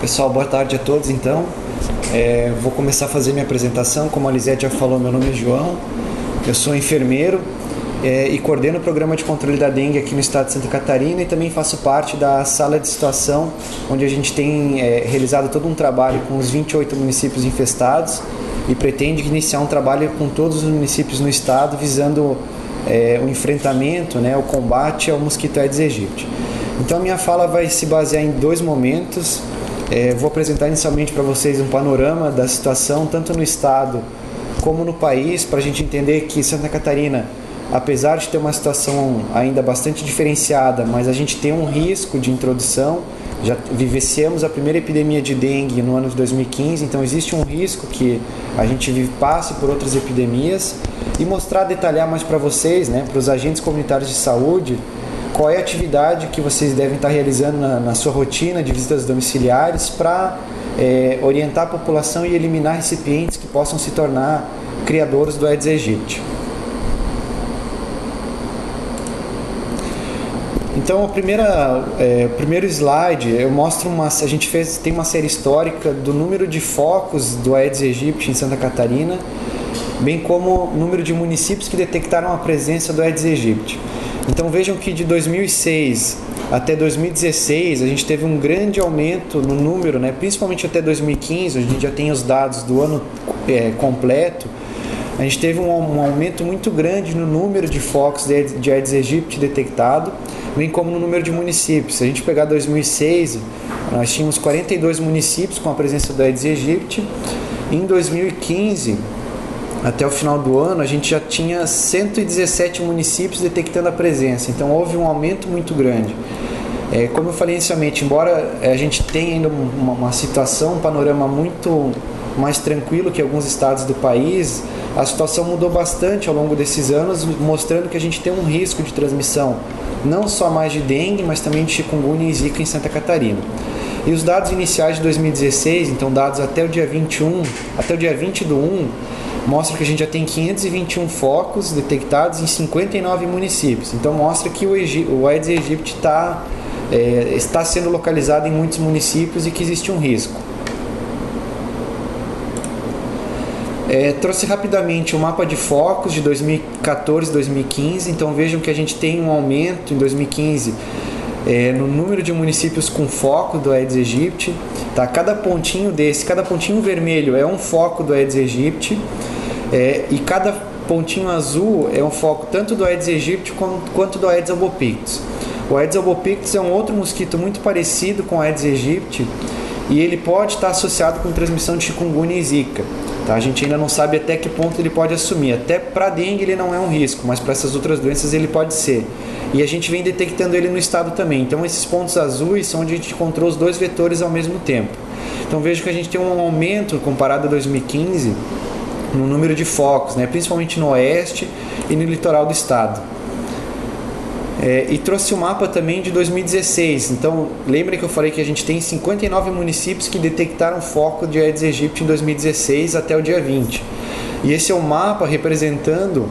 Pessoal, boa tarde a todos. Então, vou começar a fazer minha apresentação. Como a Lisete já falou, meu nome é João, eu sou enfermeiro e coordeno o programa de controle da dengue aqui no estado de Santa Catarina e também faço parte da sala de situação, onde a gente tem realizado todo um trabalho com os 28 municípios infestados e pretende iniciar um trabalho com todos os municípios no estado visando o enfrentamento, o combate ao mosquito Aedes aegypti. Então a minha fala vai se basear em dois momentos. Vou apresentar inicialmente para vocês um panorama da situação tanto no estado como no país, para a gente entender que Santa Catarina, apesar de ter uma situação ainda bastante diferenciada, mas a gente tem um risco de introdução. Já vivenciamos a primeira epidemia de dengue no ano de 2015, então existe um risco que a gente passe por outras epidemias e detalhar mais para vocês, para os agentes comunitários de saúde, qual é a atividade que vocês devem estar realizando na sua rotina de visitas domiciliares para orientar a população e eliminar recipientes que possam se tornar criadores do Aedes aegypti. Então, o primeiro slide, eu mostro a gente tem uma série histórica do número de focos do Aedes aegypti em Santa Catarina, bem como o número de municípios que detectaram a presença do Aedes aegypti. Então vejam que de 2006 até 2016 a gente teve um grande aumento no número, principalmente até 2015, a gente já tem os dados do ano completo. A gente teve um aumento muito grande no número de focos de Aedes aegypti detectado, bem como no número de municípios. Se a gente pegar 2006, nós tínhamos 42 municípios com a presença do Aedes aegypti. Em 2015, até o final do ano, a gente já tinha 117 municípios detectando a presença, então houve um aumento muito grande. Como eu falei inicialmente, embora a gente tenha ainda uma situação, um panorama muito mais tranquilo que alguns estados do país, a situação mudou bastante ao longo desses anos, mostrando que a gente tem um risco de transmissão, não só mais de dengue, mas também de chikungunya e zika em Santa Catarina. E os dados iniciais de 2016, então dados até o dia 21, até o dia 20 do 1, mostra que a gente já tem 521 focos detectados em 59 municípios. Então mostra que o Aedes aegypti está sendo localizado em muitos municípios e que existe um risco. Trouxe rapidamente o mapa de focos de 2014 e 2015. Então vejam que a gente tem um aumento em 2015 no número de municípios com foco do Aedes aegypti. Tá? Cada pontinho vermelho é um foco do Aedes aegypti. E cada pontinho azul é um foco tanto do Aedes aegypti quanto do Aedes albopictus. O Aedes albopictus é um outro mosquito muito parecido com o Aedes aegypti e ele pode estar associado com transmissão de chikungunya e zika. Tá? A gente ainda não sabe até que ponto ele pode assumir. Até para dengue ele não é um risco, mas para essas outras doenças ele pode ser. E a gente vem detectando ele no estado também. Então esses pontos azuis são onde a gente encontrou os dois vetores ao mesmo tempo. Então vejo que a gente tem um aumento comparado a 2015 no número de focos, principalmente no oeste e no litoral do estado. E trouxe o mapa também de 2016. Então, lembrem que eu falei que a gente tem 59 municípios que detectaram foco de Aedes aegypti em 2016 até o dia 20. E esse é o mapa representando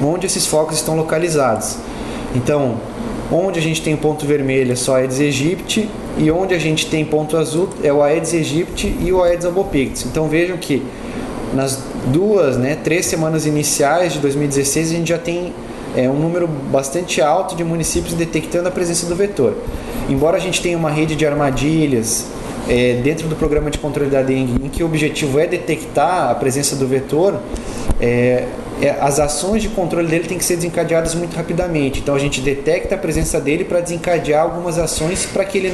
onde esses focos estão localizados. Então, onde a gente tem ponto vermelho é só Aedes aegypti e onde a gente tem ponto azul é o Aedes aegypti e o Aedes albopictus. Então, vejam que nas 3 semanas iniciais de 2016 a gente já tem um número bastante alto de municípios detectando a presença do vetor. Embora a gente tenha uma rede de armadilhas dentro do programa de controle da dengue, em que o objetivo é detectar a presença do vetor, as ações de controle dele têm que ser desencadeadas muito rapidamente. Então a gente detecta a presença dele para desencadear algumas ações para que ele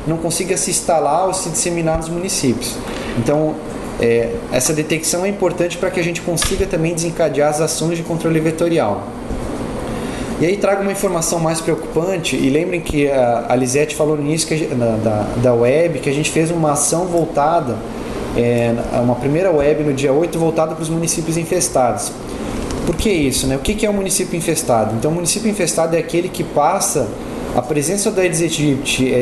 não consiga se instalar ou se disseminar nos municípios. Então essa detecção é importante para que a gente consiga também desencadear as ações de controle vetorial. E aí trago uma informação mais preocupante, e lembrem que a Lisete falou no início da web, que a gente fez uma ação voltada, uma primeira web no dia 8 voltada para os municípios infestados. Por que isso? O que é um município infestado? Então, o município infestado é aquele que passa a presença do Aedes aegypti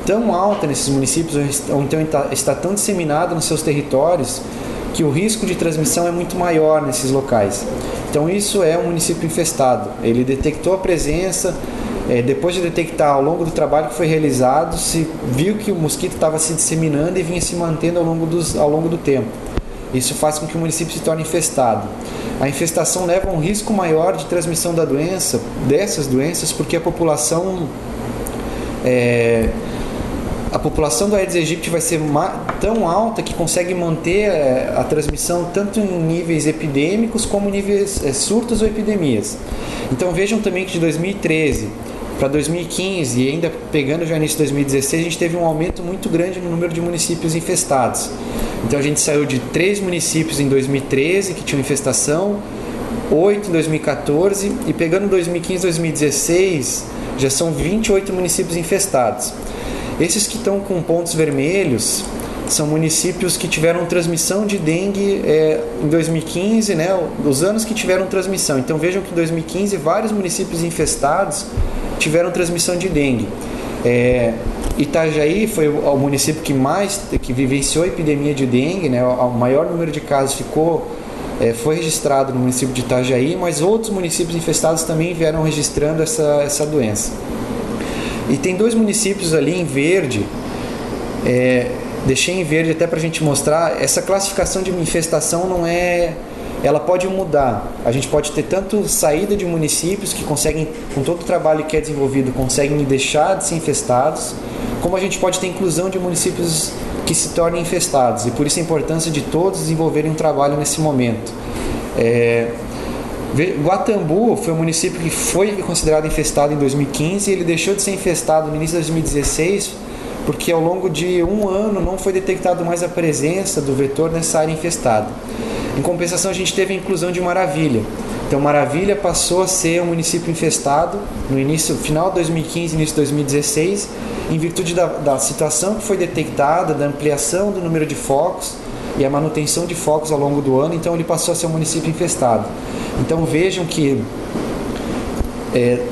tão alta nesses municípios, ou então está tão disseminada nos seus territórios, que o risco de transmissão é muito maior nesses locais. Então isso é um município infestado. Ele detectou a presença, depois de detectar ao longo do trabalho que foi realizado, se viu que o mosquito estava se disseminando e vinha se mantendo ao longo do tempo. Isso faz com que o município se torne infestado. A infestação leva a um risco maior de transmissão dessas doenças, porque a população do Aedes aegypti vai ser tão alta que consegue manter a transmissão tanto em níveis epidêmicos como em níveis surtos ou epidemias. Então vejam também que de 2013 para 2015 e ainda pegando já início de 2016, a gente teve um aumento muito grande no número de municípios infestados. Então a gente saiu de 3 municípios em 2013 que tinham infestação, 8 em 2014 e pegando 2015 e 2016 já são 28 municípios infestados. Esses que estão com pontos vermelhos são municípios que tiveram transmissão de dengue em 2015, né, os anos que tiveram transmissão. Então vejam que em 2015 vários municípios infestados tiveram transmissão de dengue. Itajaí foi o município que vivenciou a epidemia de dengue, né, o maior número de casos foi registrado no município de Itajaí, mas outros municípios infestados também vieram registrando essa doença. E tem 2 municípios ali em verde, deixei em verde até para a gente mostrar, essa classificação de infestação ela pode mudar. A gente pode ter tanto saída de municípios que conseguem, com todo o trabalho que é desenvolvido, conseguem deixar de ser infestados, como a gente pode ter inclusão de municípios que se tornem infestados, e por isso a importância de todos desenvolverem um trabalho nesse momento. Guatambu foi um município que foi considerado infestado em 2015 e ele deixou de ser infestado no início de 2016 porque ao longo de um ano não foi detectado mais a presença do vetor nessa área infestada. Em compensação, a gente teve a inclusão de Maravilha. Então Maravilha passou a ser um município infestado no final de 2015 início de 2016 em virtude da situação que foi detectada, da ampliação do número de focos e a manutenção de focos ao longo do ano, então ele passou a ser um município infestado. Então vejam que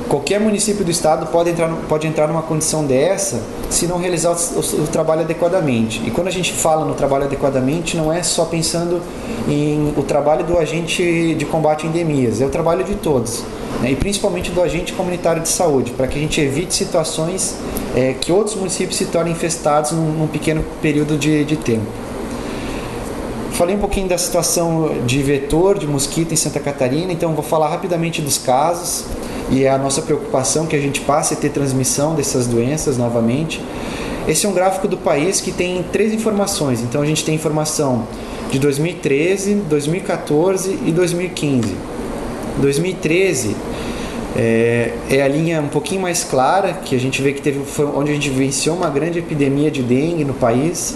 qualquer município do estado pode entrar numa condição dessa se não realizar o trabalho adequadamente. E quando a gente fala no trabalho adequadamente, não é só pensando em o trabalho do agente de combate a endemias, é o trabalho de todos, né? E principalmente do agente comunitário de saúde, para que a gente evite situações que outros municípios se tornem infestados num pequeno período de tempo. Falei um pouquinho da situação de vetor, de mosquito em Santa Catarina, então vou falar rapidamente dos casos e a nossa preocupação que a gente passe a ter transmissão dessas doenças novamente. Esse é um gráfico do país que tem 3 informações, então a gente tem informação de 2013, 2014 e 2015. 2013 é a linha um pouquinho mais clara, que a gente vê que foi onde a gente vivenciou uma grande epidemia de dengue no país.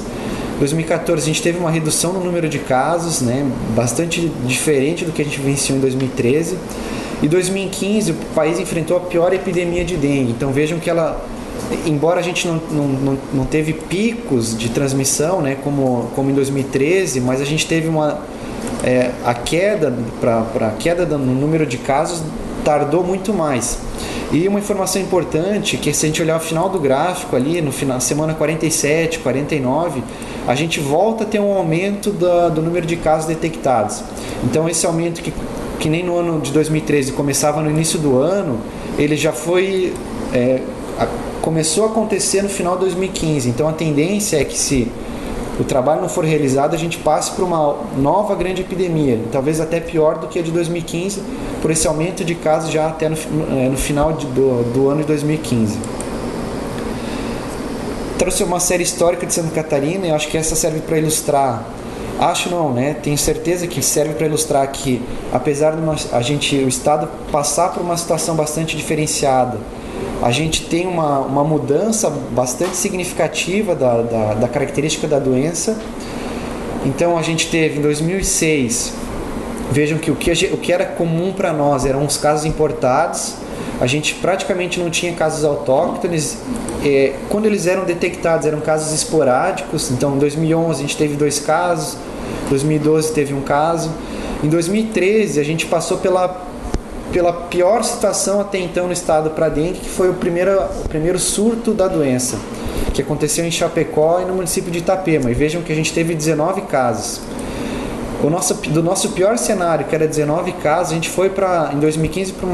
2014 a gente teve uma redução no número de casos, né, bastante diferente do que a gente vivenciou em 2013. E 2015 o país enfrentou a pior epidemia de dengue. Então vejam que embora a gente não teve picos de transmissão, né, como em 2013, mas a gente teve a queda no número de casos tardou muito mais. E uma informação importante, que se a gente olhar o final do gráfico ali, no final, semana 47, 49, a gente volta a ter um aumento do número de casos detectados. Então esse aumento que nem no ano de 2013 começava no início do ano, ele já começou a acontecer no final de 2015. Então a tendência é que se o trabalho não for realizado, a gente passe por uma nova grande epidemia, talvez até pior do que a de 2015, por esse aumento de casos já até no final do ano de 2015. Trouxe uma série histórica de Santa Catarina e eu acho que essa serve para ilustrar. Acho não, né? Tenho certeza que serve para ilustrar que, apesar de o Estado passar por uma situação bastante diferenciada, a gente tem uma mudança bastante significativa da característica da doença. Então a gente teve em 2006, vejam que o que era comum para nós eram os casos importados, a gente praticamente não tinha casos autóctones. Quando eles eram detectados eram casos esporádicos. Então em 2011 a gente teve 2 casos, em 2012 teve um caso, em 2013 a gente passou pela pior situação até então no estado para dengue, que foi o primeiro surto da doença, que aconteceu em Chapecó e no município de Itapema. E vejam que a gente teve 19 casos. Do nosso pior cenário, que era 19 casos, a gente foi em 2015 para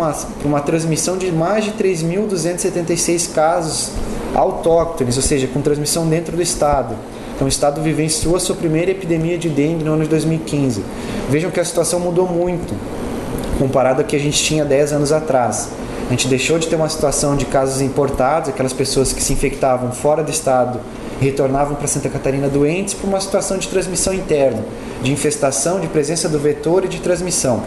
uma transmissão de mais de 3.276 casos autóctones, ou seja, com transmissão dentro do estado. Então o estado vivenciou a sua primeira epidemia de dengue no ano de 2015. Vejam que a situação mudou muito, comparado ao que a gente tinha 10 anos atrás. A gente deixou de ter uma situação de casos importados, aquelas pessoas que se infectavam fora do estado retornavam para Santa Catarina doentes, para uma situação de transmissão interna, de infestação, de presença do vetor e de transmissão.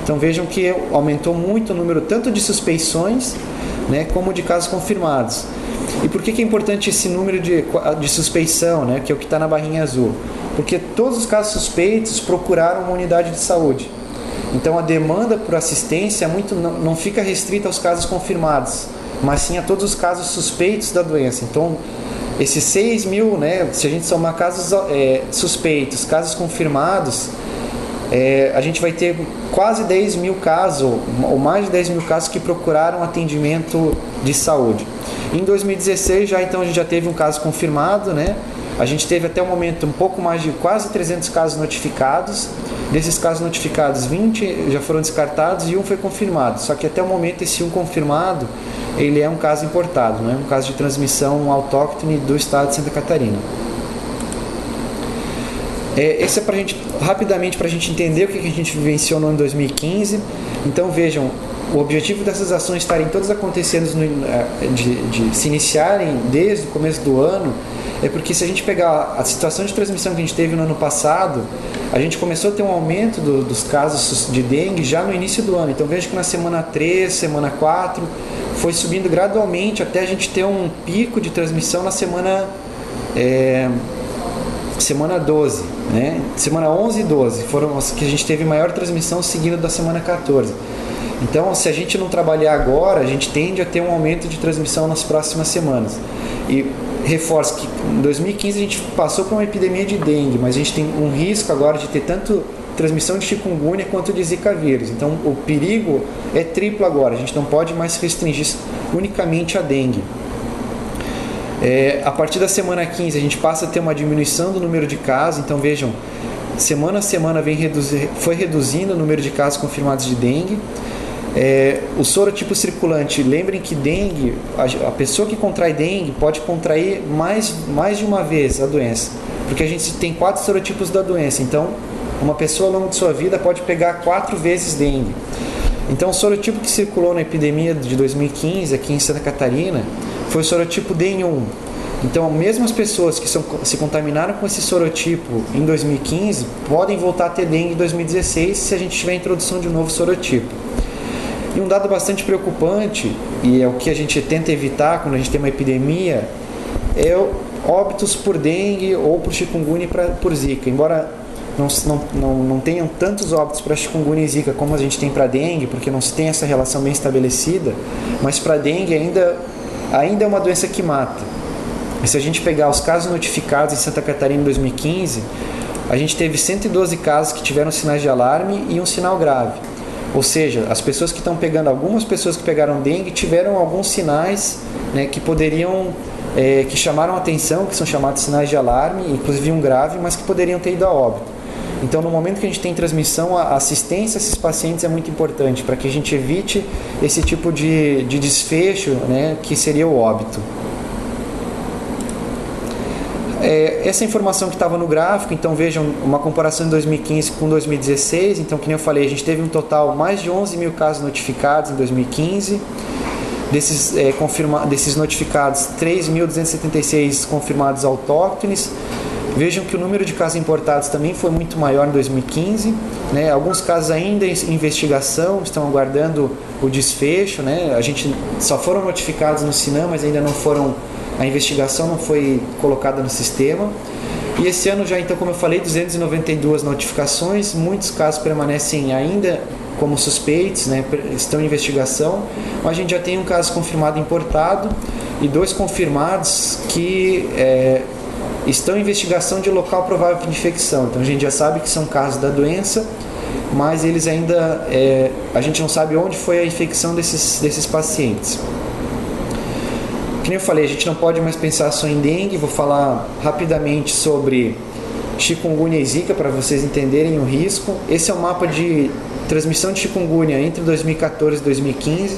Então vejam que aumentou muito o número tanto de suspeições, né, como de casos confirmados. E por que é importante esse número de suspeição, né, que é o que está na barrinha azul? Porque todos os casos suspeitos procuraram uma unidade de saúde. Então a demanda por assistência não fica restrita aos casos confirmados, mas sim a todos os casos suspeitos da doença. Então esses 6 mil, né, se a gente somar casos suspeitos, casos confirmados, a gente vai ter quase 10 mil casos, ou mais de 10 mil casos que procuraram atendimento de saúde. Em 2016, então, a gente já teve um caso confirmado, né? A gente teve até o momento um pouco mais de quase 300 casos notificados. Desses casos notificados, 20 já foram descartados e um foi confirmado. Só que até o momento esse um confirmado, ele é um caso importado, não é um caso de transmissão autóctone do estado de Santa Catarina. Esse é rapidamente para a gente entender o que a gente vivenciou no ano 2015. Então vejam, o objetivo dessas ações estarem todas acontecendo, de se iniciarem desde o começo do ano, é porque se a gente pegar a situação de transmissão que a gente teve no ano passado, a gente começou a ter um aumento dos casos de dengue já no início do ano. Então veja que na semana 3, semana 4, foi subindo gradualmente até a gente ter um pico de transmissão na semana 12, né? Semana 11 e 12 foram as que a gente teve maior transmissão, seguindo da semana 14. Então, se a gente não trabalhar agora, a gente tende a ter um aumento de transmissão nas próximas semanas. E reforço que em 2015 a gente passou por uma epidemia de dengue, mas a gente tem um risco agora de ter tanto transmissão de chikungunya quanto de zika vírus. Então, o perigo é triplo agora. A gente não pode mais se restringir unicamente a dengue. A partir da semana 15 a gente passa a ter uma diminuição do número de casos. Então vejam, semana a semana foi reduzindo o número de casos confirmados de dengue. O sorotipo circulante, lembrem que dengue, a pessoa que contrai dengue pode contrair mais de uma vez a doença, porque a gente tem 4 sorotipos da doença. Então uma pessoa ao longo de sua vida pode pegar 4 vezes dengue. Então o sorotipo que circulou na epidemia de 2015 aqui em Santa Catarina foi o sorotipo DN1. Então, mesmo as pessoas que se contaminaram com esse sorotipo em 2015 podem voltar a ter dengue em 2016 se a gente tiver a introdução de um novo sorotipo. E um dado bastante preocupante, e é o que a gente tenta evitar quando a gente tem uma epidemia, é óbitos por dengue ou por chikungunya e por zika. Embora não tenham tantos óbitos para chikungunya e zika como a gente tem para dengue, porque não se tem essa relação bem estabelecida, mas para dengue ainda é uma doença que mata. E se a gente pegar os casos notificados em Santa Catarina em 2015, a gente teve 112 casos que tiveram sinais de alarme e um sinal grave. Ou seja, algumas pessoas que pegaram dengue tiveram alguns sinais, né, que poderiam, que chamaram a atenção, que são chamados sinais de alarme, inclusive um grave, mas que poderiam ter ido a óbito. Então, no momento que a gente tem transmissão, a assistência a esses pacientes é muito importante para que a gente evite esse tipo de desfecho, né, que seria o óbito. Essa informação que estava no gráfico, então vejam uma comparação de 2015 com 2016. Então, que nem eu falei, a gente teve um total mais de 11 mil casos notificados em 2015. Desses notificados, 3.276 confirmados autóctones. Vejam que o número de casos importados também foi muito maior em 2015, né? Alguns casos ainda em investigação, estão aguardando o desfecho, né? A gente só foram notificados no SINAM, mas ainda não foram, a investigação não foi colocada no sistema. E esse ano já, então, como eu falei, 292 notificações, muitos casos permanecem ainda como suspeitos, né? Estão em investigação, mas a gente já tem um caso confirmado importado e 2 confirmados que estão em investigação de local provável de infecção. Então a gente já sabe que são casos da doença, mas eles ainda, a gente não sabe onde foi a infecção desses pacientes. Que nem eu falei, a gente não pode mais pensar só em dengue. Vou falar rapidamente sobre chikungunya e zika, para vocês entenderem o risco. Esse é o mapa de transmissão de chikungunya entre 2014 e 2015.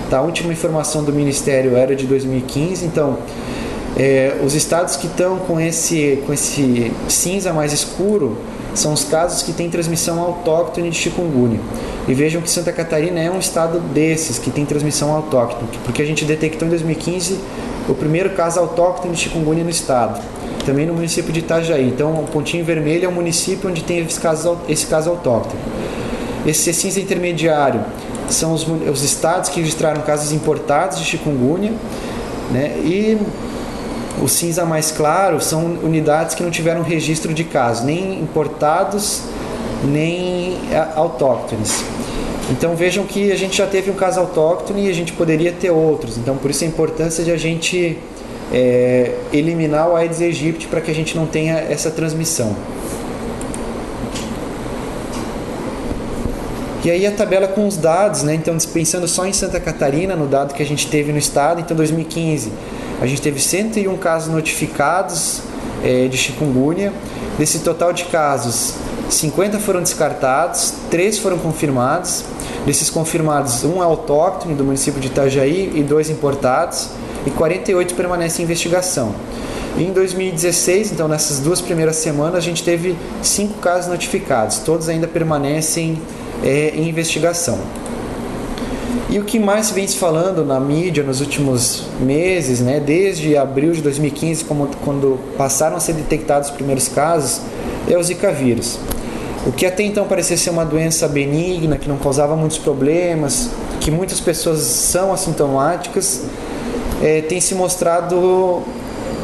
Tá? A última informação do Ministério era de 2015, então os estados que estão com esse cinza mais escuro são os casos que têm transmissão autóctone de chikungunya. E vejam que Santa Catarina é um estado desses que tem transmissão autóctone, porque a gente detectou em 2015 o primeiro caso autóctone de chikungunya no estado, também no município de Itajaí. Então, o pontinho vermelho é o município onde tem esse caso autóctone. Esse cinza intermediário são os estados que registraram casos importados de chikungunya, né? E o cinza mais claro são unidades que não tiveram registro de casos, nem importados, nem autóctones. Então vejam que a gente já teve um caso autóctone e a gente poderia ter outros. Então por isso a importância de a gente eliminar o Aedes aegypti para que a gente não tenha essa transmissão. E aí a tabela com os dados, né? Então pensando só em Santa Catarina, no dado que a gente teve no estado, então 2015 a gente teve 101 casos notificados de chikungunya. Desse total de casos, 50 foram descartados, 3 foram confirmados. Desses confirmados, 1 é autóctone do município de Itajaí e 2 importados, e 48 permanecem em investigação. E em 2016, então nessas 2 primeiras semanas, a gente teve 5 casos notificados, todos ainda permanecem em investigação. E o que mais vem se falando na mídia nos últimos meses, né, desde abril de 2015, quando passaram a ser detectados os primeiros casos, é o Zika vírus. O que até então parecia ser uma doença benigna, que não causava muitos problemas, que muitas pessoas são assintomáticas, tem se mostrado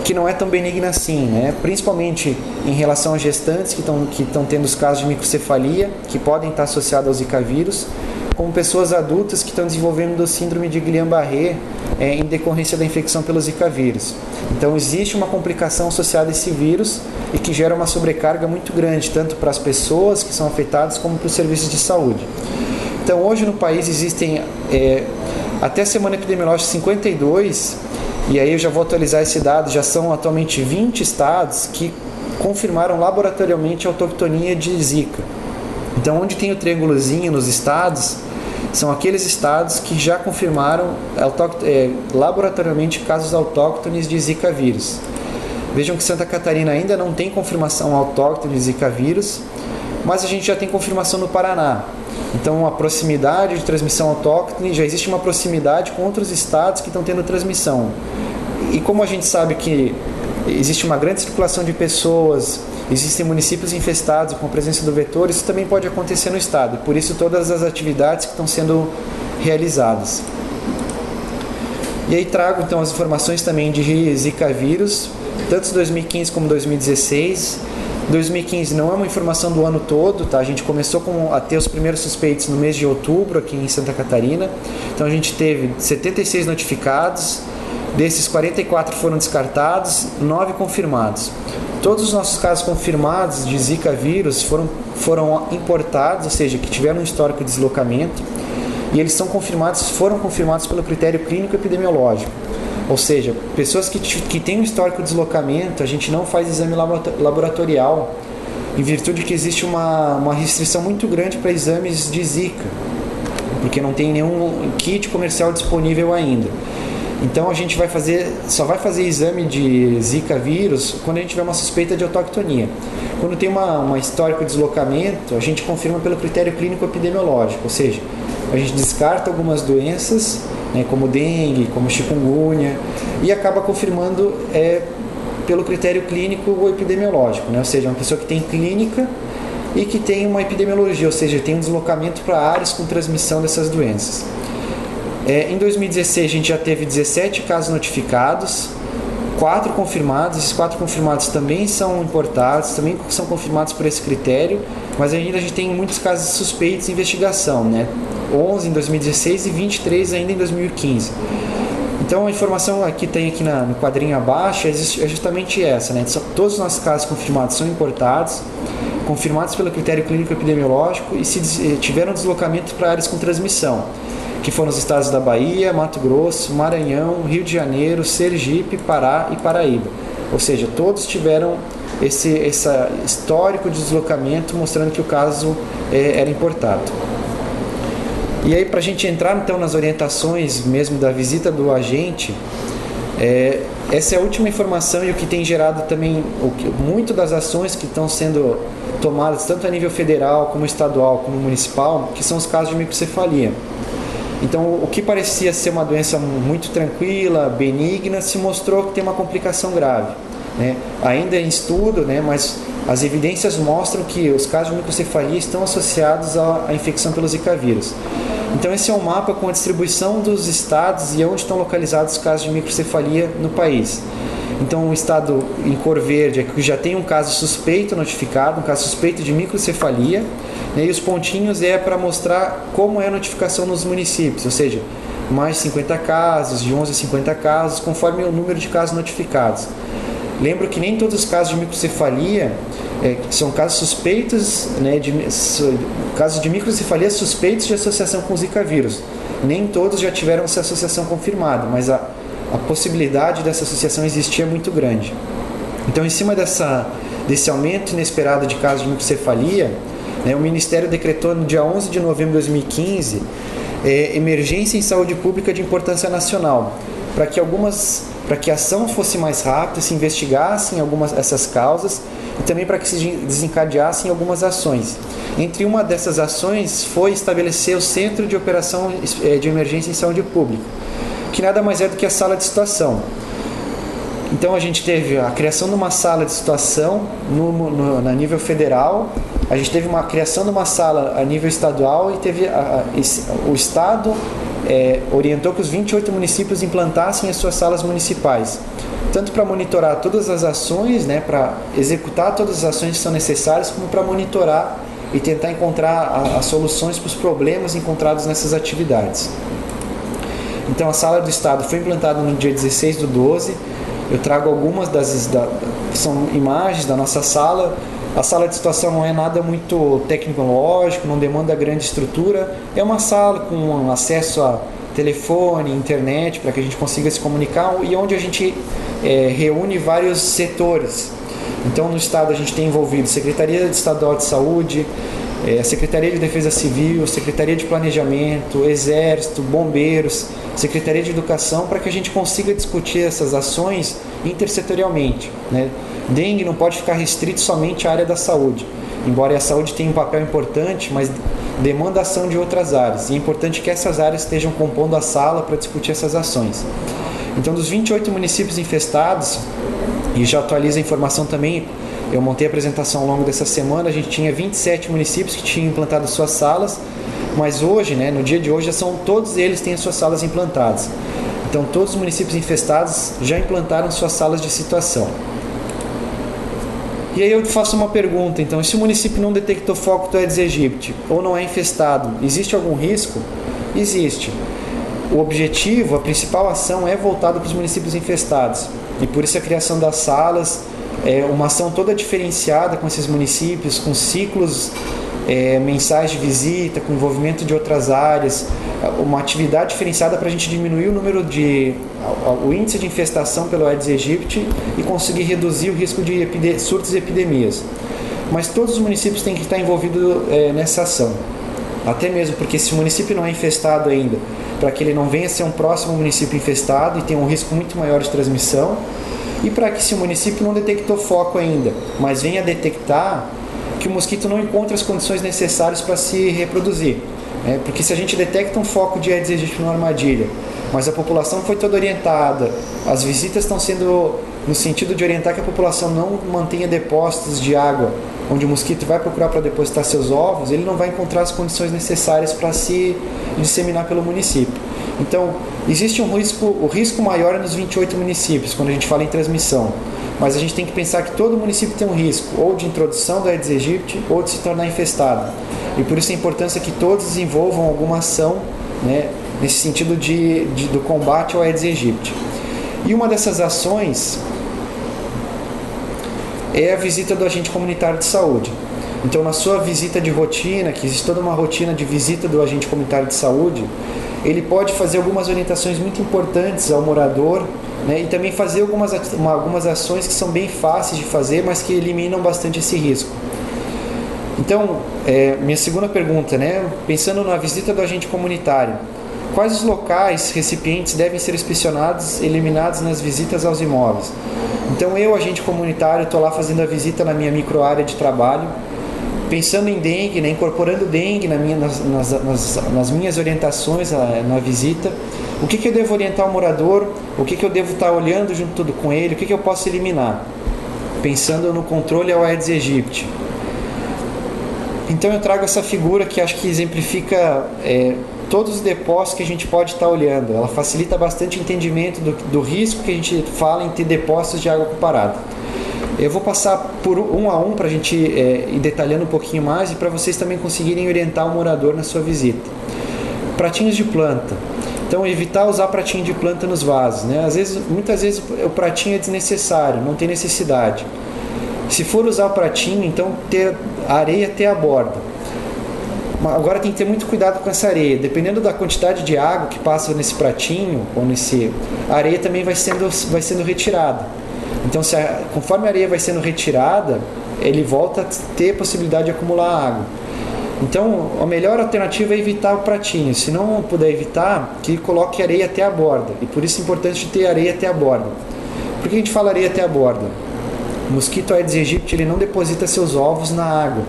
que não é tão benigna assim, né? Principalmente em relação às gestantes que estão tendo os casos de microcefalia, que podem estar associados ao Zika vírus, como pessoas adultas que estão desenvolvendo síndrome de Guillain-Barré em decorrência da infecção pelo Zika vírus. Então existe uma complicação associada a esse vírus e que gera uma sobrecarga muito grande, tanto para as pessoas que são afetadas como para os serviços de saúde. Então hoje no país existem, até a semana epidemiológica 52, e aí eu já vou atualizar esse dado, já são atualmente 20 estados que confirmaram laboratorialmente a autoctonia de Zika. Então, onde tem o triângulozinho nos estados, são aqueles estados que já confirmaram laboratorialmente casos autóctones de Zika vírus. Vejam que Santa Catarina ainda não tem confirmação autóctone de Zika vírus, mas a gente já tem confirmação no Paraná. Então, a proximidade de transmissão autóctone, já existe uma proximidade com outros estados que estão tendo transmissão. E como a gente sabe que existe uma grande circulação de pessoas, existem municípios infestados com a presença do vetor, isso também pode acontecer no estado. Por isso, todas as atividades que estão sendo realizadas. E aí trago então as informações também de Zika vírus, tanto de 2015 como 2016. 2015 não é uma informação do ano todo, tá? A gente começou a ter os primeiros suspeitos no mês de outubro aqui em Santa Catarina. Então a gente teve 76 notificados, desses 44 foram descartados, 9 confirmados. Todos os nossos casos confirmados de Zika vírus foram importados, ou seja, que tiveram um histórico de deslocamento, e eles foram confirmados pelo critério clínico epidemiológico. Ou seja, pessoas que têm um histórico de deslocamento, a gente não faz exame laboratorial, em virtude que existe uma restrição muito grande para exames de Zika, porque não tem nenhum kit comercial disponível ainda. Então a gente só vai fazer exame de Zika vírus quando a gente tiver uma suspeita de autoctonia. Quando tem uma histórico de deslocamento, a gente confirma pelo critério clínico epidemiológico, ou seja, a gente descarta algumas doenças, né, como dengue, como chikungunya, e acaba confirmando pelo critério clínico ou epidemiológico, né, ou seja, uma pessoa que tem clínica e que tem uma epidemiologia, ou seja, tem um deslocamento para áreas com transmissão dessas doenças. Em 2016 a gente já teve 17 casos notificados, 4 confirmados, esses 4 confirmados também são importados, também são confirmados por esse critério, mas ainda a gente tem muitos casos suspeitos em investigação, né? 11 em 2016 e 23 ainda em 2015. Então a informação que tem aqui no quadrinho abaixo é justamente essa, né? Todos os nossos casos confirmados são importados, confirmados pelo critério clínico epidemiológico e se tiveram deslocamento para áreas com transmissão, que foram os estados da Bahia, Mato Grosso, Maranhão, Rio de Janeiro, Sergipe, Pará e Paraíba. Ou seja, todos tiveram esse histórico de deslocamento mostrando que o caso era importado. E aí, para a gente entrar então nas orientações mesmo da visita do agente, essa é a última informação e o que tem gerado também muito das ações que estão sendo tomadas tanto a nível federal como estadual como municipal, que são os casos de microcefalia. Então, o que parecia ser uma doença muito tranquila, benigna, se mostrou que tem uma complicação grave, né? Ainda em estudo, né, mas as evidências mostram que os casos de microcefalia estão associados à infecção pelo Zika vírus. Então, esse é um mapa com a distribuição dos estados e onde estão localizados os casos de microcefalia no país. Então, o estado em cor verde é que já tem um caso suspeito notificado, um caso suspeito de microcefalia, né, e os pontinhos é para mostrar como é a notificação nos municípios, ou seja, mais de 50 casos, de 11 a 50 casos, conforme o número de casos notificados. Lembro que nem todos os casos de microcefalia são casos suspeitos, né, casos de microcefalia suspeitos de associação com Zika vírus. Nem todos já tiveram essa associação confirmada, mas a possibilidade dessa associação existia muito grande. Então, em cima desse aumento inesperado de casos de microcefalia, né, o Ministério decretou no dia 11 de novembro de 2015 emergência em saúde pública de importância nacional, para que a ação fosse mais rápida, se investigassem essas causas e também para que se desencadeassem algumas ações. Entre uma dessas ações foi estabelecer o Centro de Operação de Emergência em Saúde Pública, que nada mais é do que a sala de situação. Então a gente teve a criação de uma sala de situação a nível federal, a gente teve uma criação de uma sala a nível estadual e teve o Estado orientou que os 28 municípios implantassem as suas salas municipais, tanto para monitorar todas as ações, né, para executar todas as ações que são necessárias, como para monitorar e tentar encontrar as soluções para os problemas encontrados nessas atividades. Então a sala do Estado foi implantada no dia 16/12. Eu trago algumas são imagens da nossa sala. A sala de situação não é nada muito tecnológico, não demanda grande estrutura. É uma sala com acesso a telefone, internet, para que a gente consiga se comunicar e onde a gente reúne vários setores. Então, no Estado, a gente tem envolvido Secretaria Estadual de Saúde, a Secretaria de Defesa Civil, Secretaria de Planejamento, Exército, Bombeiros, Secretaria de Educação, para que a gente consiga discutir essas ações intersetorialmente, né? Dengue não pode ficar restrito somente à área da saúde, embora a saúde tenha um papel importante, mas demanda ação de outras áreas, e é importante que essas áreas estejam compondo a sala para discutir essas ações. Então, dos 28 municípios infestados, e já atualiza a informação também, eu montei a apresentação ao longo dessa semana, a gente tinha 27 municípios que tinham implantado suas salas, mas hoje, né, no dia de hoje, todos eles têm as suas salas implantadas. Então, todos os municípios infestados já implantaram suas salas de situação. E aí eu faço uma pergunta, então, se o município não detectou foco do Aedes aegypti ou não é infestado, existe algum risco? Existe. O objetivo, a principal ação é voltada para os municípios infestados, e por isso a criação das salas, uma ação toda diferenciada com esses municípios, com ciclos mensais de visita, com envolvimento de outras áreas, uma atividade diferenciada para a gente diminuir o índice de infestação pelo Aedes aegypti e conseguir reduzir o risco de surtos e epidemias. Mas todos os municípios têm que estar envolvidos nessa ação, até mesmo porque se o município não é infestado ainda, para que ele não venha a ser um próximo município infestado e tenha um risco muito maior de transmissão, e para que se o município não detectou foco ainda, mas venha a detectar, que o mosquito não encontre as condições necessárias para se reproduzir. Porque se a gente detecta um foco de Aedes aegypti numa armadilha, mas a população foi toda orientada, as visitas estão sendo no sentido de orientar que a população não mantenha depósitos de água, onde o mosquito vai procurar para depositar seus ovos, ele não vai encontrar as condições necessárias para se disseminar pelo município. Então, existe o risco maior é nos 28 municípios, quando a gente fala em transmissão. Mas a gente tem que pensar que todo município tem um risco, ou de introdução do Aedes aegypti, ou de se tornar infestado. E por isso a importância que todos desenvolvam alguma ação, né, nesse sentido do combate ao Aedes aegypti. E uma dessas ações é a visita do agente comunitário de saúde. Então, na sua visita de rotina, que existe toda uma rotina de visita do agente comunitário de saúde, ele pode fazer algumas orientações muito importantes ao morador né? E também fazer algumas ações que são bem fáceis de fazer, mas que eliminam bastante esse risco. Então, minha segunda pergunta, né? Pensando na visita do agente comunitário, quais os locais, recipientes devem ser inspecionados, eliminados nas visitas aos imóveis? Então, eu, agente comunitário, estou lá fazendo a visita na minha microárea de trabalho, pensando em dengue, né, incorporando dengue nas minhas orientações na visita. O que eu devo orientar o morador? O que eu devo estar olhando junto com ele? O que eu posso eliminar? Pensando no controle ao Aedes aegypti. Então eu trago essa figura que acho que exemplifica todos os depósitos que a gente pode estar olhando. Ela facilita bastante o entendimento do risco que a gente fala em ter depósitos de água parada. Eu vou passar por um a um para a gente ir detalhando um pouquinho mais e para vocês também conseguirem orientar o morador na sua visita. Pratinhos de planta. Então, evitar usar pratinho de planta nos vasos, né? Muitas vezes o pratinho é desnecessário, não tem necessidade. Se for usar o pratinho, então ter a areia até a borda. Agora tem que ter muito cuidado com essa areia. Dependendo da quantidade de água que passa nesse pratinho, ou a areia também vai sendo retirada. Então, conforme a areia vai sendo retirada, ele volta a ter possibilidade de acumular água. Então, a melhor alternativa é evitar o pratinho. Se não puder evitar, que coloque areia até a borda. E por isso é importante ter areia até a borda. Por que a gente fala areia até a borda? O mosquito Aedes aegypti ele não deposita seus ovos na água.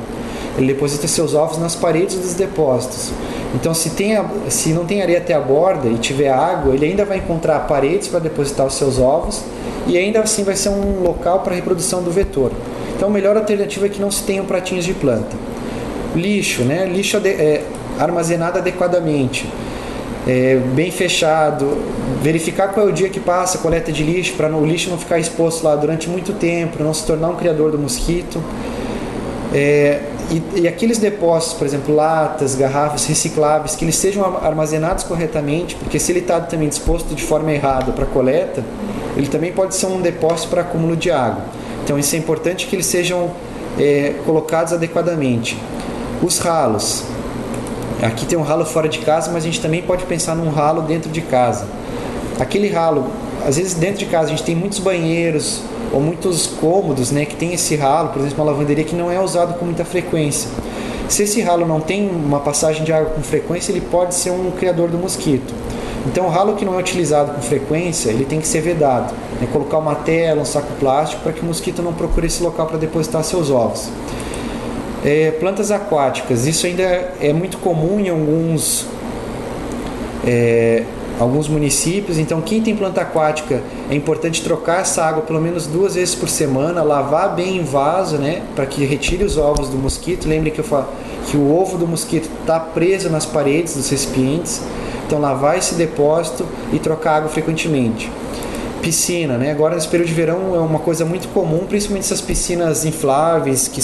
Ele deposita seus ovos nas paredes dos depósitos. Então, se não tem areia até a borda e tiver água, ele ainda vai encontrar paredes para depositar os seus ovos e ainda assim vai ser um local para a reprodução do vetor. Então, a melhor alternativa é que não se tenham pratinhos de planta. Lixo, né? Lixo armazenado adequadamente, bem fechado, verificar qual é o dia que passa a coleta de lixo, para o lixo não ficar exposto lá durante muito tempo, não se tornar um criador do mosquito. E aqueles depósitos, por exemplo, latas, garrafas recicláveis, que eles sejam armazenados corretamente, porque se ele está também disposto de forma errada para coleta, ele também pode ser um depósito para acúmulo de água. Então isso é importante que eles sejam colocados adequadamente. Os ralos. Aqui tem um ralo fora de casa, mas a gente também pode pensar num ralo dentro de casa. Aquele ralo, às vezes dentro de casa a gente tem muitos banheiros ou muitos cômodos, né, que tem esse ralo, por exemplo, uma lavanderia que não é usado com muita frequência. Se esse ralo não tem uma passagem de água com frequência, ele pode ser um criador do mosquito. Então, o ralo que não é utilizado com frequência, ele tem que ser vedado, né, colocar uma tela, um saco plástico, para que o mosquito não procure esse local para depositar seus ovos. Plantas aquáticas, isso ainda é muito comum em alguns municípios. Então, quem tem planta aquática, é importante trocar essa água pelo menos 2 vezes por semana, lavar bem em vaso, né, para que retire os ovos do mosquito. Lembre que eu falo que o ovo do mosquito está preso nas paredes dos recipientes. Então, lavar esse depósito e trocar água frequentemente. Piscina, né? Agora nesse período de verão é uma coisa muito comum, principalmente essas piscinas infláveis que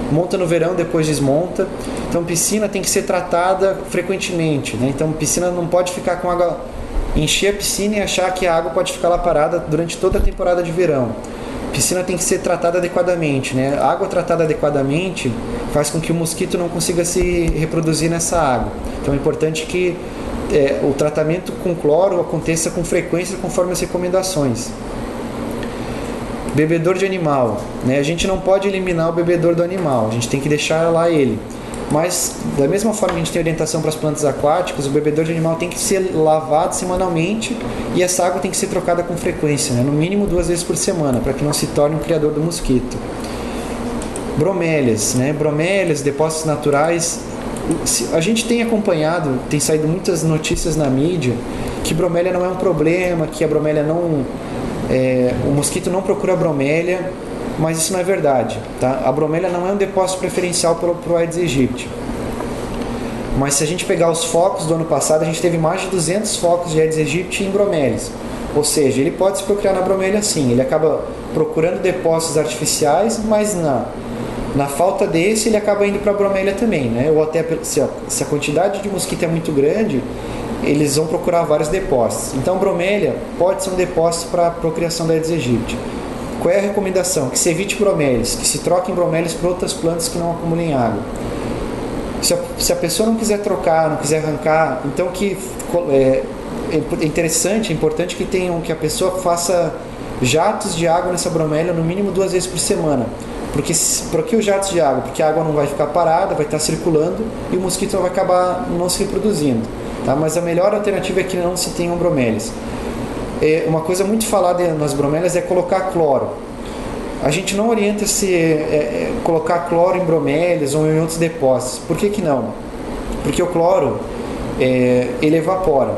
monta no verão, depois desmonta. Então, piscina tem que ser tratada frequentemente, né? Então, piscina não pode ficar com água, encher a piscina e achar que a água pode ficar lá parada durante toda a temporada de verão. Piscina tem que ser tratada adequadamente, né? A água tratada adequadamente faz com que o mosquito não consiga se reproduzir nessa água. Então, é importante que o tratamento com cloro aconteça com frequência conforme as recomendações. Bebedor de animal, né? A gente não pode eliminar o bebedor do animal, a gente tem que deixar lá ele. Mas, da mesma forma que a gente tem orientação para as plantas aquáticas, o bebedor de animal tem que ser lavado semanalmente e essa água tem que ser trocada com frequência, né? No mínimo 2 vezes por semana, para que não se torne um criador do mosquito. Bromélias, né? Bromélias, depósitos naturais. A gente tem acompanhado, tem saído muitas notícias na mídia que bromélia não é um problema, que a bromélia não... o mosquito não procura bromélia, mas isso não é verdade, tá? A bromélia não é um depósito preferencial para o Aedes aegypti. Mas se a gente pegar os focos do ano passado, a gente teve mais de 200 focos de Aedes aegypti em bromélias. Ou seja, ele pode se procriar na bromélia sim, ele acaba procurando depósitos artificiais, mas na falta desse ele acaba indo para a bromélia também, né? Ou até se a quantidade de mosquito é muito grande, eles vão procurar vários depósitos. Então, bromélia pode ser um depósito para a procriação da Aedes aegypti. Qual é a recomendação? Que se evite bromélias, que se troquem bromélias por outras plantas que não acumulem água. Se a pessoa não quiser trocar, não quiser arrancar, então é interessante, é importante que a pessoa faça jatos de água nessa bromélia no mínimo 2 vezes por semana. Por que os jatos de água? Porque a água não vai ficar parada, vai estar circulando e o mosquito vai acabar não se reproduzindo. Tá? Mas a melhor alternativa é que não se tenham bromélias. Uma coisa muito falada nas bromélias é colocar cloro. A gente não orienta colocar cloro em bromélias ou em outros depósitos. Por que não? Porque o cloro ele evapora,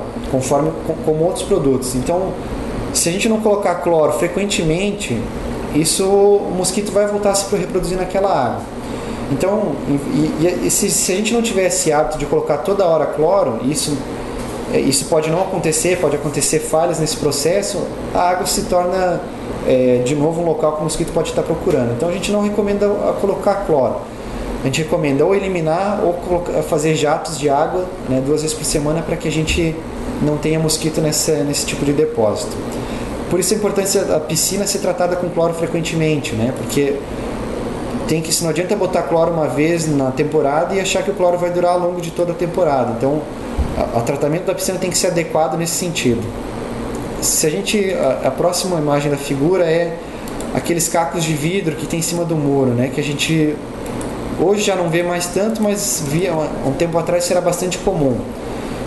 como outros produtos. Então, se a gente não colocar cloro frequentemente, o mosquito vai voltar a se reproduzir naquela água. Então, se a gente não tiver esse hábito de colocar toda hora cloro, isso pode não acontecer, pode acontecer falhas nesse processo, a água se torna de novo um local que o mosquito pode estar procurando. Então a gente não recomenda colocar cloro. A gente recomenda ou eliminar ou fazer jatos de água, né, 2 vezes por semana, para que a gente não tenha mosquito nesse tipo de depósito. Por isso a importância da piscina ser tratada com cloro frequentemente, né, porque não adianta botar cloro uma vez na temporada e achar que o cloro vai durar ao longo de toda a temporada. Então o tratamento da piscina tem que ser adequado nesse sentido. A próxima imagem da figura é aqueles cacos de vidro que tem em cima do muro, né, que a gente hoje já não vê mais tanto, mas via um tempo atrás isso era bastante comum.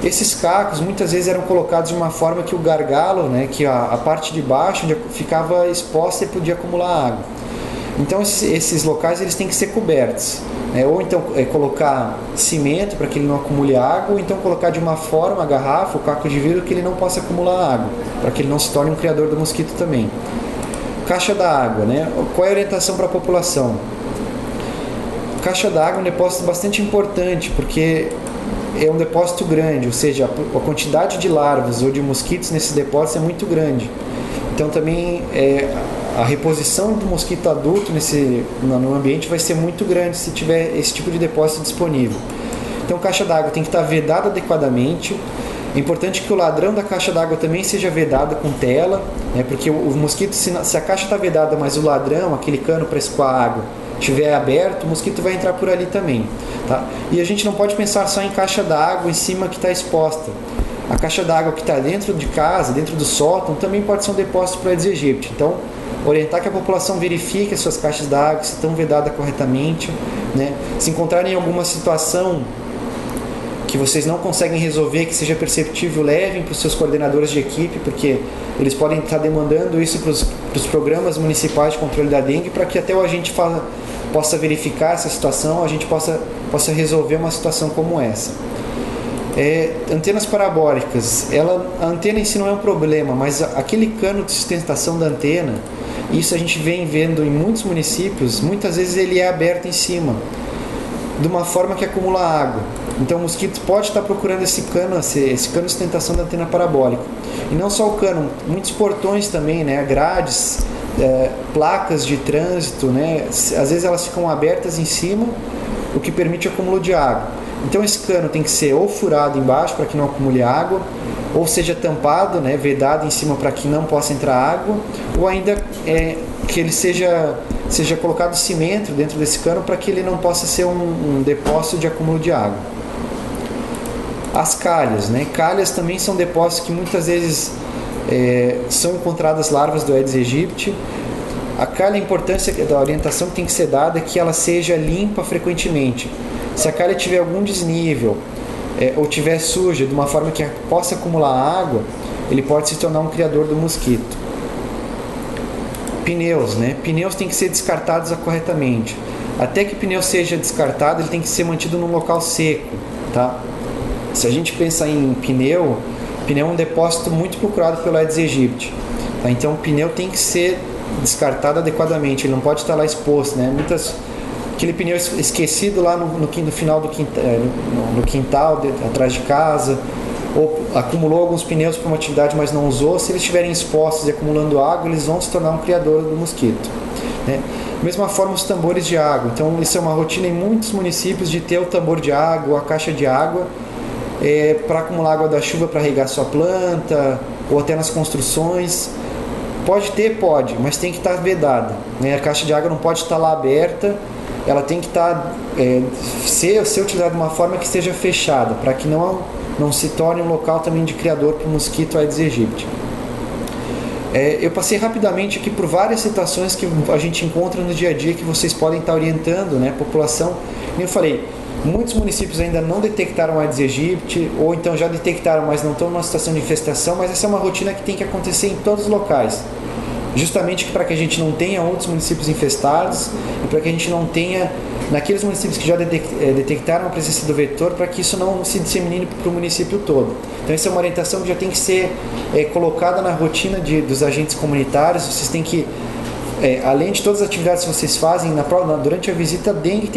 Esses cacos muitas vezes eram colocados de uma forma que o gargalo, né, que a parte de baixo ficava exposta e podia acumular água. Então esses locais eles têm que ser cobertos, né? Ou então colocar cimento para que ele não acumule água, ou então colocar de uma forma a garrafa, o caco de vidro, que ele não possa acumular água, para que ele não se torne um criador do mosquito também. Caixa d'água, né? Qual é a orientação para a população? Caixa d'água é um depósito bastante importante, porque é um depósito grande, ou seja, a quantidade de larvas ou de mosquitos nesse depósito é muito grande. Então também a reposição do mosquito adulto no ambiente vai ser muito grande se tiver esse tipo de depósito disponível. Então caixa d'água tem que estar vedada adequadamente. É importante que o ladrão da caixa d'água também seja vedado com tela, né, porque o mosquito, se a caixa está vedada, mas o ladrão, aquele cano para escoar água, estiver aberto, o mosquito vai entrar por ali também. Tá? E a gente não pode pensar só em caixa d'água em cima que está exposta. A caixa d'água que está dentro de casa, dentro do sótão, também pode ser um depósito para Aedes aegypti. Então, orientar que a população verifique as suas caixas d'água, se estão vedadas corretamente, né? Se encontrarem alguma situação que vocês não conseguem resolver, que seja perceptível, levem para os seus coordenadores de equipe, porque eles podem estar demandando isso para os programas municipais de controle da dengue, para que até o agente possa verificar essa situação, a gente possa resolver uma situação como essa. Antenas parabólicas, a antena em si não é um problema, mas aquele cano de sustentação da antena, isso a gente vem vendo em muitos municípios, muitas vezes ele é aberto em cima, de uma forma que acumula água. Então o mosquito pode estar procurando esse cano de sustentação da antena parabólica. E não só o cano, muitos portões também, né, grades, placas de trânsito, né, às vezes elas ficam abertas em cima, o que permite o acúmulo de água. Então esse cano tem que ser ou furado embaixo para que não acumule água, ou seja tampado, né, vedado em cima para que não possa entrar água, ou ainda que ele seja colocado cimento dentro desse cano para que ele não possa ser um depósito de acúmulo de água. As calhas, né? Calhas também são depósitos que muitas vezes são encontradas larvas do Aedes aegypti. A calha, a importância da orientação que tem que ser dada é que ela seja limpa frequentemente. Se a calha tiver algum desnível ou tiver suja, de uma forma que possa acumular água, ele pode se tornar um criador do mosquito. Pneus, né? Pneus têm que ser descartados corretamente. Até que o pneu seja descartado, ele tem que ser mantido num local seco, tá? Se a gente pensar em pneu é um depósito muito procurado pelo Aedes aegypti, tá? Então o pneu tem que ser descartado adequadamente, ele não pode estar lá exposto, né? Aquele pneu esquecido lá no final do quintal, atrás de casa, ou acumulou alguns pneus para uma atividade, mas não usou. Se eles estiverem expostos e acumulando água, eles vão se tornar um criador do mosquito, né? Da mesma forma, os tambores de água. Então, isso é uma rotina em muitos municípios de ter o tambor de água, a caixa de água, para acumular água da chuva para regar sua planta, ou até nas construções. Pode, mas tem que estar vedada, né? A caixa de água não pode estar lá aberta ela tem que ser utilizada de uma forma que esteja fechada, para que não se torne um local também de criador para o mosquito Aedes aegypti. Eu passei rapidamente aqui por várias situações que a gente encontra no dia a dia que vocês podem estar orientando, né, a população. Como eu falei, muitos municípios ainda não detectaram Aedes aegypti, ou então já detectaram, mas não estão numa situação de infestação, mas essa é uma rotina que tem que acontecer em todos os locais. Justamente para que a gente não tenha outros municípios infestados e para que a gente não tenha, naqueles municípios que já detectaram a presença do vetor, para que isso não se dissemine para o município todo. Então essa é uma orientação que já tem que ser colocada na rotina dos agentes comunitários. Vocês têm que, além de todas as atividades que vocês fazem, durante a visita, dengue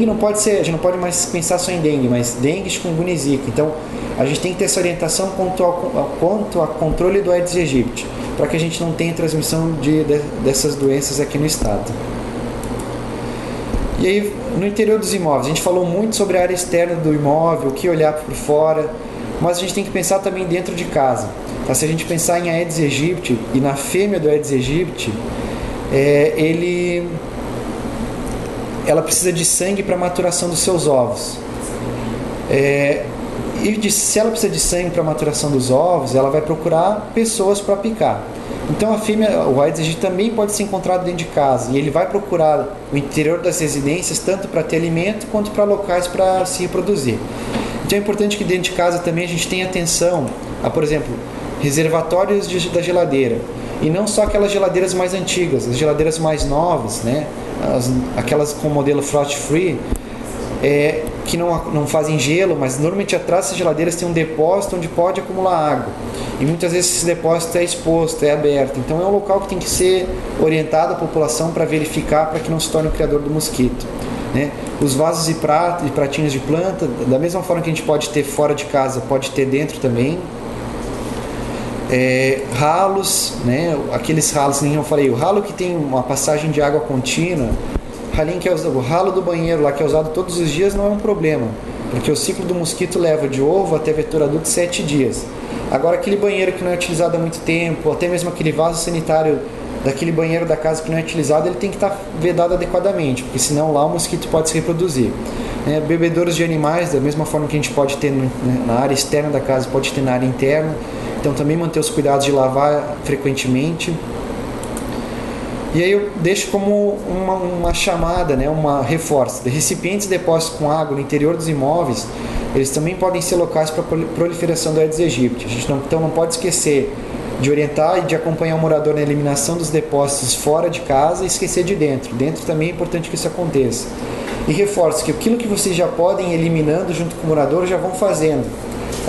não pode ser, a gente não pode mais pensar só em dengue, mas dengue, chikungunya e zika. Então a gente tem que ter essa orientação quanto ao controle do Aedes aegypti, para que a gente não tenha transmissão dessas doenças aqui no estado. E aí, no interior dos imóveis, a gente falou muito sobre a área externa do imóvel, o que olhar por fora, mas a gente tem que pensar também dentro de casa. Tá? Se a gente pensar em Aedes aegypti e na fêmea do Aedes aegypti, ela precisa de sangue para a maturação dos seus ovos. Se ela precisa de sangue para a maturação dos ovos, ela vai procurar pessoas para picar. Então a fêmea, o Aedes aegypti também pode ser encontrado dentro de casa, e ele vai procurar o interior das residências tanto para ter alimento quanto para locais para se reproduzir. Então é importante que dentro de casa também a gente tenha atenção a, por exemplo, reservatórios da geladeira, e não só aquelas geladeiras mais antigas, as geladeiras mais novas, né? Aquelas com modelo frost free, que não fazem gelo, mas normalmente atrás dessas geladeiras tem um depósito onde pode acumular água, e muitas vezes esse depósito é exposto, é aberto. Então é um local que tem que ser orientado à população para verificar, para que não se torne o criador do mosquito, né? Os vasos e pratinhos de planta, da mesma forma que a gente pode ter fora de casa, pode ter dentro também. Ralos, né? Aqueles ralos, nem eu falei, o ralo que tem uma passagem de água contínua, o ralo do banheiro lá que é usado todos os dias não é um problema, porque o ciclo do mosquito leva de ovo até vetor adulto 7 dias. Agora aquele banheiro que não é utilizado há muito tempo, até mesmo aquele vaso sanitário daquele banheiro da casa que não é utilizado, ele tem que estar vedado adequadamente, porque senão lá o mosquito pode se reproduzir. Bebedouros de animais, da mesma forma que a gente pode ter na área externa da casa, pode ter na área interna. Então também manter os cuidados de lavar frequentemente. E aí eu deixo como uma chamada, né, uma reforço. De recipientes de depósitos com água no interior dos imóveis, eles também podem ser locais para proliferação do Aedes aegypti. A gente não pode esquecer de orientar e de acompanhar o morador na eliminação dos depósitos fora de casa e esquecer de dentro. Dentro também é importante que isso aconteça. E reforço que aquilo que vocês já podem ir eliminando junto com o morador, já vão fazendo.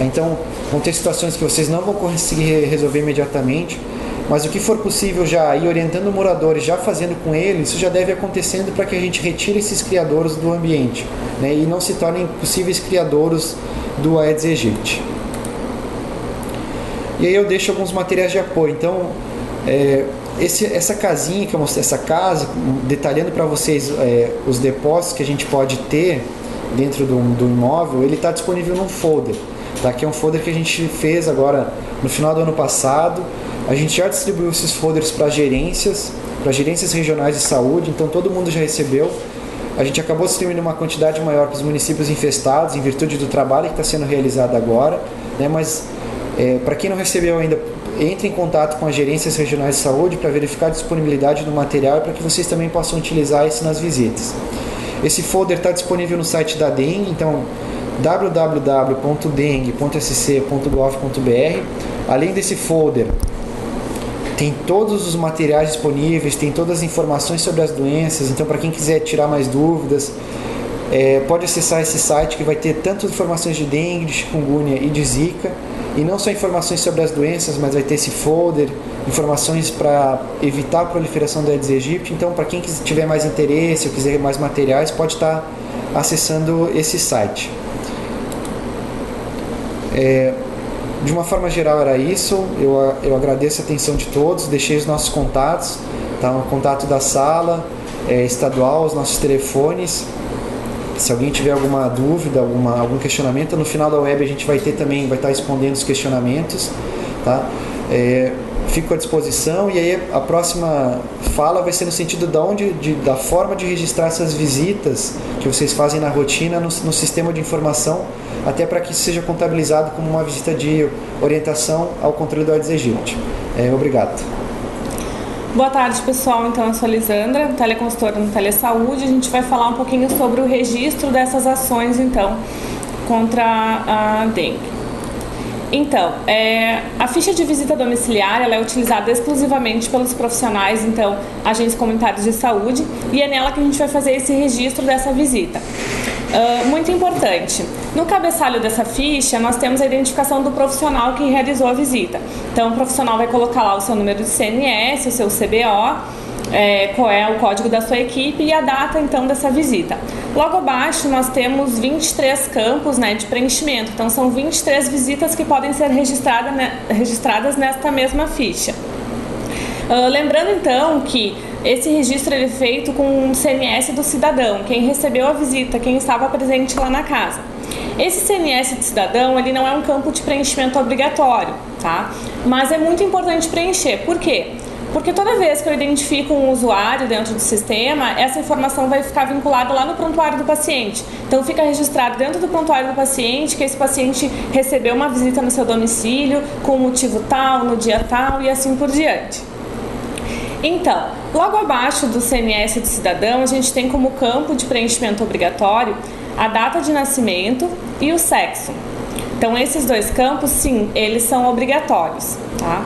Então, vão ter situações que vocês não vão conseguir resolver imediatamente, mas o que for possível já ir orientando o morador e já fazendo com ele, isso já deve acontecendo para que a gente retire esses criadouros do ambiente, né, e não se tornem possíveis criadouros do Aedes aegypti. E aí eu deixo alguns materiais de apoio. Então, essa casinha que eu mostrei, essa casa, detalhando para vocês os depósitos que a gente pode ter dentro do imóvel, ele está disponível num folder. Tá? Que é um folder que a gente fez agora no final do ano passado. A gente já distribuiu esses folders para gerências regionais de saúde, então todo mundo já recebeu. A gente acabou distribuindo uma quantidade maior para os municípios infestados, em virtude do trabalho que está sendo realizado agora, né? Mas para quem não recebeu ainda, entre em contato com as gerências regionais de saúde para verificar a disponibilidade do material e para que vocês também possam utilizar isso nas visitas. Esse folder está disponível no site da Dengue, então www.dengue.sc.gov.br. Além desse folder, tem todos os materiais disponíveis, tem todas as informações sobre as doenças. Então, para quem quiser tirar mais dúvidas, pode acessar esse site, que vai ter tanto informações de dengue, de chikungunya e de zika, e não só informações sobre as doenças, mas vai ter esse folder, informações para evitar a proliferação do Aedes aegypti. Então, para quem tiver mais interesse ou quiser mais materiais, pode estar acessando esse site. De uma forma geral era isso. Eu agradeço a atenção de todos, deixei os nossos contatos, tá? O contato da sala estadual, os nossos telefones. Se alguém tiver alguma dúvida, algum questionamento, no final da web a gente vai estar respondendo os questionamentos, tá? Fico à disposição, e aí a próxima fala vai ser no sentido da forma de registrar essas visitas que vocês fazem na rotina no sistema de informação, até para que isso seja contabilizado como uma visita de orientação ao controle do Aedes aegypti. Obrigado. Boa tarde, pessoal. Então, eu sou a Lisandra, teleconsultora no Telesaúde. A gente vai falar um pouquinho sobre o registro dessas ações, então, contra a dengue. Então, a ficha de visita domiciliar ela é utilizada exclusivamente pelos profissionais, então, agentes comunitários de saúde, e é nela que a gente vai fazer esse registro dessa visita. Muito importante, no cabeçalho dessa ficha nós temos a identificação do profissional que realizou a visita. Então, o profissional vai colocar lá o seu número de CNS, o seu CBO, qual é o código da sua equipe e a data então dessa visita. Logo abaixo nós temos 23 campos, né, de preenchimento, então são 23 visitas que podem ser registradas nesta mesma ficha. Lembrando então que esse registro é feito com o CNS do cidadão, quem recebeu a visita, quem estava presente lá na casa. Esse CNS do cidadão, ele não é um campo de preenchimento obrigatório, tá? Mas é muito importante preencher. Por quê? Porque toda vez que eu identifico um usuário dentro do sistema, essa informação vai ficar vinculada lá no prontuário do paciente. Então fica registrado dentro do prontuário do paciente que esse paciente recebeu uma visita no seu domicílio, com motivo tal, no dia tal e assim por diante. Então, logo abaixo do CNS do cidadão, a gente tem como campo de preenchimento obrigatório a data de nascimento e o sexo. Então, esses dois campos, sim, eles são obrigatórios, tá?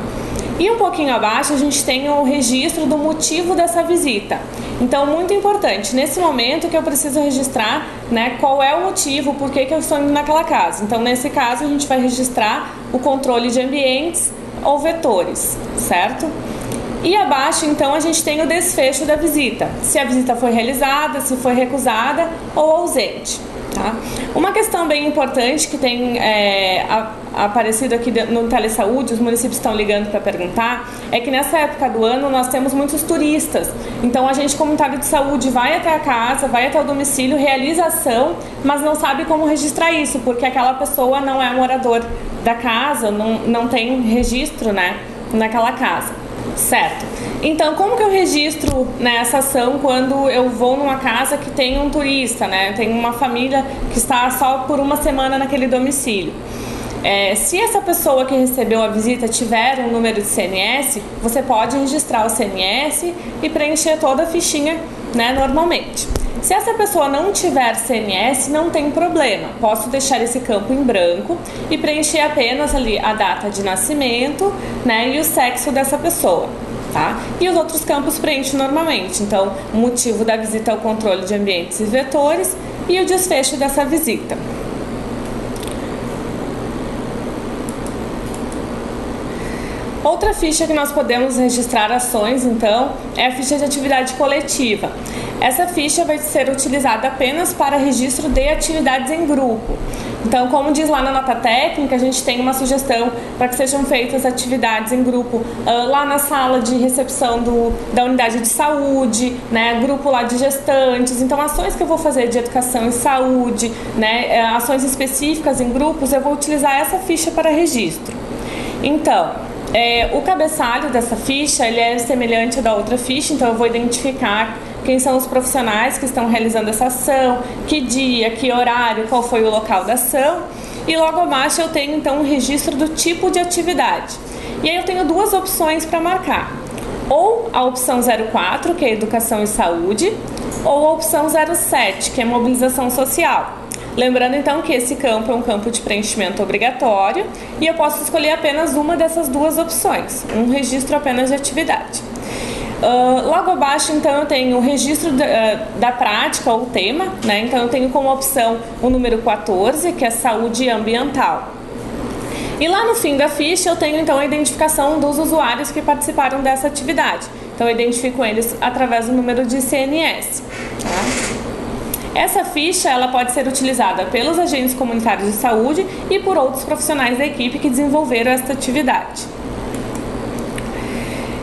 E um pouquinho abaixo a gente tem o registro do motivo dessa visita. Então, muito importante, nesse momento que eu preciso registrar, né, qual é o motivo, por que eu estou indo naquela casa. Então, nesse caso, a gente vai registrar o controle de ambientes ou vetores, certo? E abaixo, então, a gente tem o desfecho da visita. Se a visita foi realizada, se foi recusada ou ausente. Tá? Uma questão bem importante que tem aparecido aqui no Telesaúde, os municípios estão ligando para perguntar, é que nessa época do ano nós temos muitos turistas. Então, a gente comunitário de saúde vai até a casa, vai até o domicílio, realiza a ação, mas não sabe como registrar isso, porque aquela pessoa não é morador da casa, não tem registro, né, naquela casa. Certo. Então, como que eu registro, né, essa ação quando eu vou numa casa que tem um turista, né? Tem uma família que está só por uma semana naquele domicílio. Se essa pessoa que recebeu a visita tiver um número de CNS, você pode registrar o CNS e preencher toda a fichinha, né, normalmente. Se essa pessoa não tiver CNS, não tem problema. Posso deixar esse campo em branco e preencher apenas ali a data de nascimento, né, e o sexo dessa pessoa, tá? E os outros campos preencho normalmente. Então, o motivo da visita é o controle de ambientes e vetores e o desfecho dessa visita. Outra ficha que nós podemos registrar ações, então, é a ficha de atividade coletiva. Essa ficha vai ser utilizada apenas para registro de atividades em grupo. Então, como diz lá na nota técnica, a gente tem uma sugestão para que sejam feitas atividades em grupo lá na sala de recepção da unidade de saúde, né, grupo lá de gestantes. Então, ações que eu vou fazer de educação e saúde, né, ações específicas em grupos, eu vou utilizar essa ficha para registro. Então, o cabeçalho dessa ficha ele é semelhante ao da outra ficha, então eu vou identificar quem são os profissionais que estão realizando essa ação, que dia, que horário, qual foi o local da ação, e logo abaixo eu tenho então um registro do tipo de atividade. E aí eu tenho duas opções para marcar, ou a opção 04, que é educação e saúde, ou a opção 07, que é mobilização social. Lembrando então que esse campo é um campo de preenchimento obrigatório e eu posso escolher apenas uma dessas duas opções, um registro apenas de atividade. Logo abaixo então eu tenho o registro da prática ou tema, né? Então eu tenho como opção o número 14, que é saúde ambiental. E lá no fim da ficha eu tenho então a identificação dos usuários que participaram dessa atividade. Então eu identifico eles através do número de CNS. Tá? Essa ficha ela pode ser utilizada pelos agentes comunitários de saúde e por outros profissionais da equipe que desenvolveram essa atividade.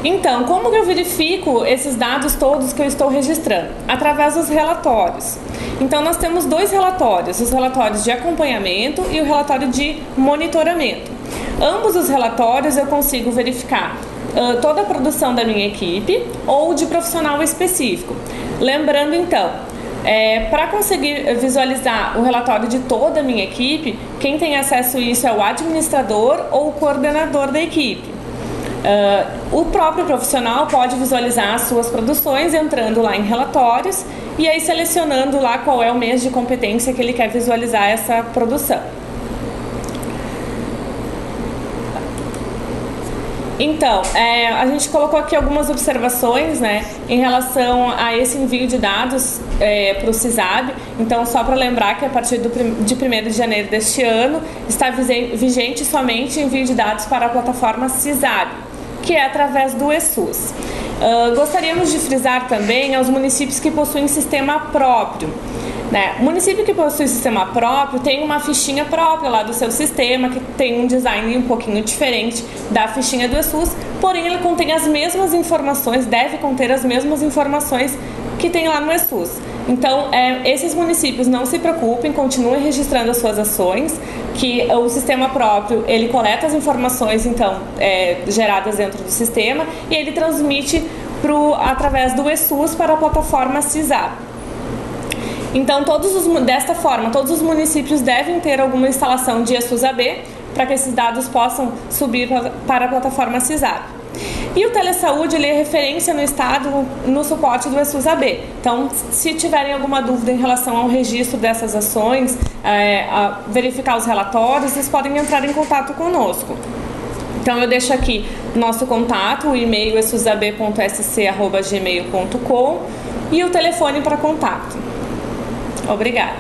Então, como que eu verifico esses dados todos que eu estou registrando? Através dos relatórios. Então, nós temos dois relatórios, os relatórios de acompanhamento e o relatório de monitoramento. Ambos os relatórios eu consigo verificar toda a produção da minha equipe ou de profissional específico. Lembrando então, para conseguir visualizar o relatório de toda a minha equipe, quem tem acesso a isso é o administrador ou o coordenador da equipe. O próprio profissional pode visualizar as suas produções entrando lá em relatórios e aí selecionando lá qual é o mês de competência que ele quer visualizar essa produção. Então, a gente colocou aqui algumas observações, né, em relação a esse envio de dados para o CISAB. Então, só para lembrar que a partir de 1º de janeiro deste ano está vigente somente o envio de dados para a plataforma CISAB, que é através do eSUS. Gostaríamos de frisar também aos municípios que possuem sistema próprio. O município que possui sistema próprio tem uma fichinha própria lá do seu sistema, que tem um design um pouquinho diferente da fichinha do eSUS, porém ele contém as mesmas informações, deve conter as mesmas informações que tem lá no eSUS. Então, esses municípios não se preocupem, continuem registrando as suas ações, que o sistema próprio, ele coleta as informações, então, geradas dentro do sistema, e ele transmite através do eSUS para a plataforma CISAB. Então, desta forma, todos os municípios devem ter alguma instalação de eSUS-AB para que esses dados possam subir para a plataforma CISAB. E o Telesaúde, ele é referência no estado no suporte do eSUS-AB. Então, se tiverem alguma dúvida em relação ao registro dessas ações, a verificar os relatórios, vocês podem entrar em contato conosco. Então, eu deixo aqui nosso contato, o e-mail esusab.sc@gmail.com e o telefone para contato. Obrigada.